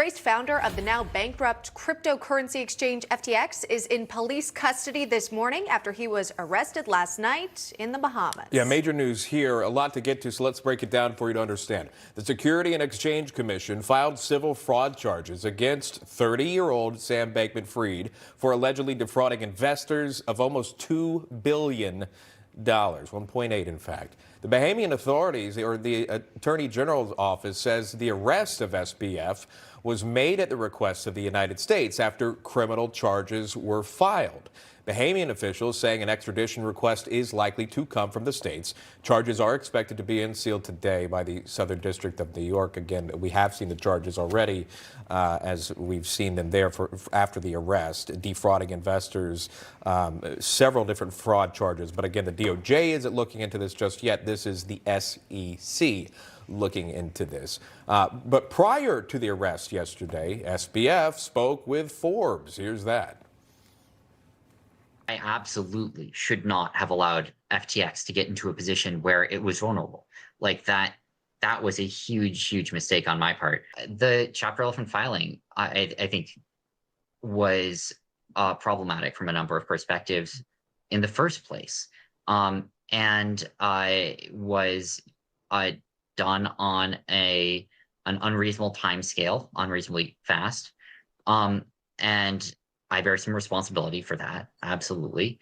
disgraced founder of the now bankrupt cryptocurrency exchange FTX is in police custody this morning after he was arrested last night in the Bahamas. Yeah, major news here. A lot to get to, so let's break it down for you to understand. The Security and Exchange Commission filed civil fraud charges against 30-year-old Sam Bankman-Fried for allegedly defrauding investors of almost $2 billion. 1.8 in fact. The Bahamian authorities, or the Attorney General's office, says the arrest of SBF was made at the request of the United States after criminal charges were filed. Bahamian officials saying an extradition request is likely to come from the states. Charges are expected to be unsealed today by the Southern District of New York. Again, we have seen the charges already, as we've seen them there after the arrest, defrauding investors, several different fraud charges. But again, the DOJ isn't looking into this just yet. This is the SEC looking into this. But prior to the arrest yesterday, SBF spoke with Forbes. Here's that. I absolutely should not have allowed FTX to get into a position where it was vulnerable. Like that was a huge mistake on my part. The Chapter 11 filing, I think, was problematic from a number of perspectives in the first place. And was done on an unreasonable time scale, unreasonably fast. And I bear some responsibility for that, absolutely.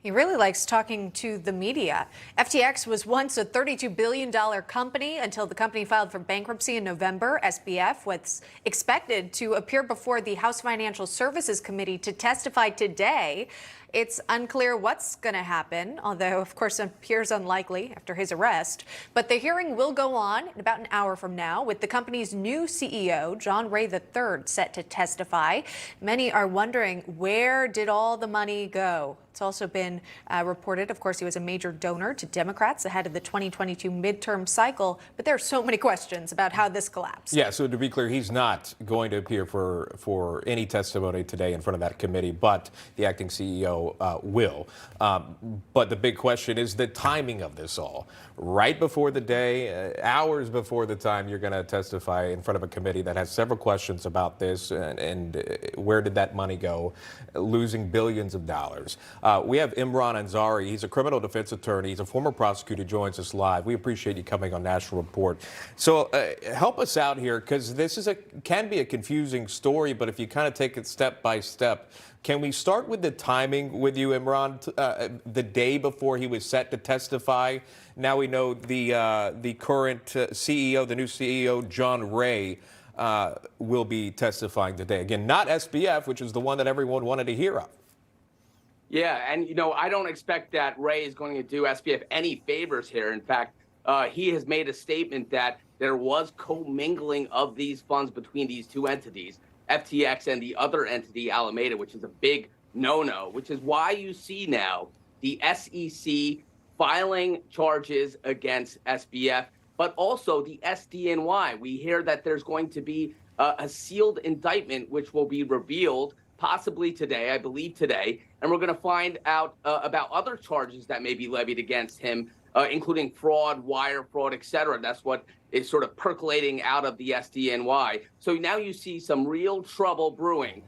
He really likes talking to the media. FTX was once a $32 billion company until the company filed for bankruptcy in November. SBF was expected to appear before the House Financial Services Committee to testify today. It's unclear what's going to happen, although, of course, it appears unlikely after his arrest. But the hearing will go on in about an hour from now with the company's new CEO, John Ray III, set to testify. Many are wondering, where did all the money go? It's also been reported, of course, he was a major donor to Democrats ahead of the 2022 midterm cycle. But there are so many questions about how this collapsed. Yeah, so to be clear, he's not going to appear for any testimony today in front of that committee, but the acting CEO will. But the big question is the timing of this all. Right before the day, hours before the time you're going to testify in front of a committee that has several questions about this and where did that money go, losing billions of dollars. We have Imran Ansari. He's a criminal defense attorney. He's a former prosecutor, joins us live. We appreciate you coming on National Report. So help us out here, because this can be a confusing story, but if you kind of take it step by step, can we start with the timing with you, Imran? The day before he was set to testify, now we know the current CEO, the new CEO, John Ray, will be testifying today. Again, not SBF, which is the one that everyone wanted to hear of. Yeah, and I don't expect that Ray is going to do SBF any favors here. In fact, he has made a statement that there was commingling of these funds between these two entities, FTX and the other entity, Alameda, which is a big no-no, which is why you see now the SEC filing charges against SBF, but also the SDNY. We hear that there's going to be a sealed indictment, which will be revealed possibly today, I believe today, and we're going to find out about other charges that may be levied against him, including fraud, wire fraud, etc. That's what is sort of percolating out of the SDNY. So now you see some real trouble brewing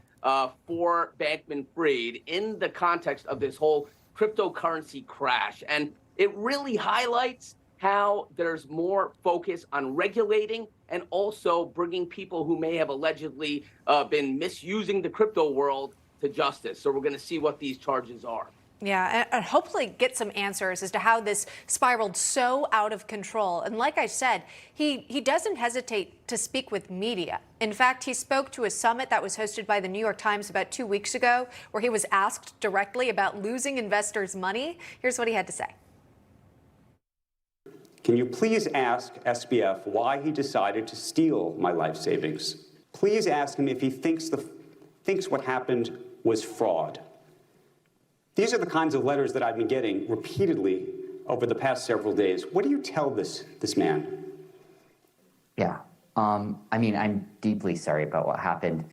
for Bankman-Fried in the context of this whole cryptocurrency crash. And it really highlights how there's more focus on regulating and also bringing people who may have allegedly been misusing the crypto world to justice. So we're going to see what these charges are. Yeah, and hopefully get some answers as to how this spiraled so out of control. And like I said, he doesn't hesitate to speak with media. In fact, he spoke to a summit that was hosted by the New York Times about 2 weeks ago, where he was asked directly about losing investors' money. Here's what he had to say. Can you please ask SBF why he decided to steal my life savings? Please ask him if he thinks what happened was fraud. These are the kinds of letters that I've been getting repeatedly over the past several days. What do you tell this man? Yeah. I mean, I'm deeply sorry about what happened.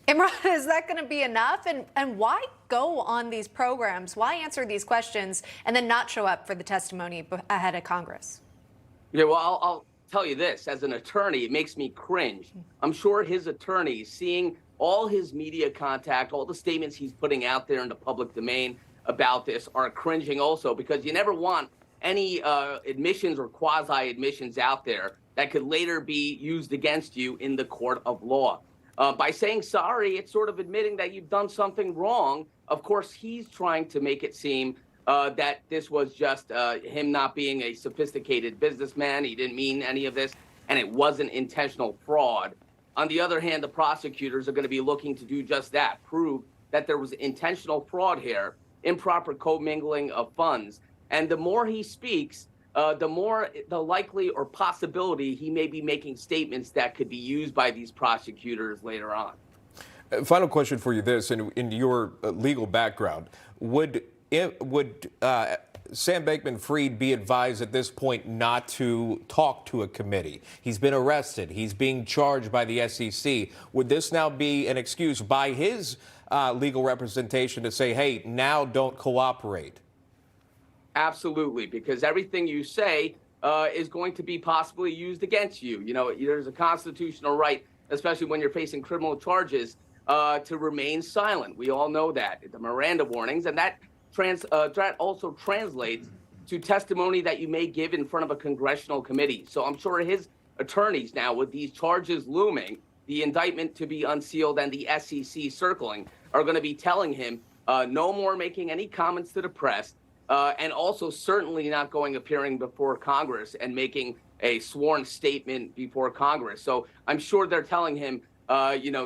Imran, is that going to be enough? And why go on these programs? Why answer these questions and then not show up for the testimony ahead of Congress? Yeah, well, tell you this, as an attorney, it makes me cringe. I'm sure his attorneys, seeing all his media contact, all the statements he's putting out there in the public domain about this, are cringing also, because you never want any admissions or quasi-admissions out there that could later be used against you in the court of law. By saying sorry, it's sort of admitting that you've done something wrong. Of course, he's trying to make it seem that this was just him not being a sophisticated businessman. He didn't mean any of this, and it wasn't intentional fraud. On the other hand, the prosecutors are going to be looking to do just that, prove that there was intentional fraud here, improper commingling of funds. And the more he speaks, the more the likely or possibility he may be making statements that could be used by these prosecutors later on. Final question for you: this, in your legal background, would Sam Bankman-Fried be advised at this point not to talk to a committee? He's been arrested. He's being charged by the SEC. Would this now be an excuse by his legal representation to say, hey, now don't cooperate? Absolutely, because everything you say is going to be possibly used against you. You know, there's a constitutional right, especially when you're facing criminal charges, to remain silent. We all know that, the Miranda warnings, and that also translates to testimony that you may give in front of a congressional committee. So I'm sure his attorneys now, with these charges looming, the indictment to be unsealed and the SEC circling, are going to be telling him no more making any comments to the press, and also certainly not appearing before Congress and making a sworn statement before Congress. So I'm sure they're telling him,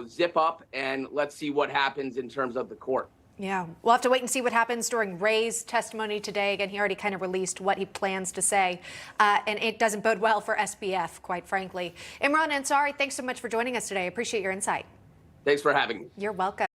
zip up and let's see what happens in terms of the court. Yeah, we'll have to wait and see what happens during Ray's testimony today. Again, he already kind of released what he plans to say, and it doesn't bode well for SBF, quite frankly. Imran Ansari, thanks so much for joining us today. I appreciate your insight. Thanks for having me. You're welcome.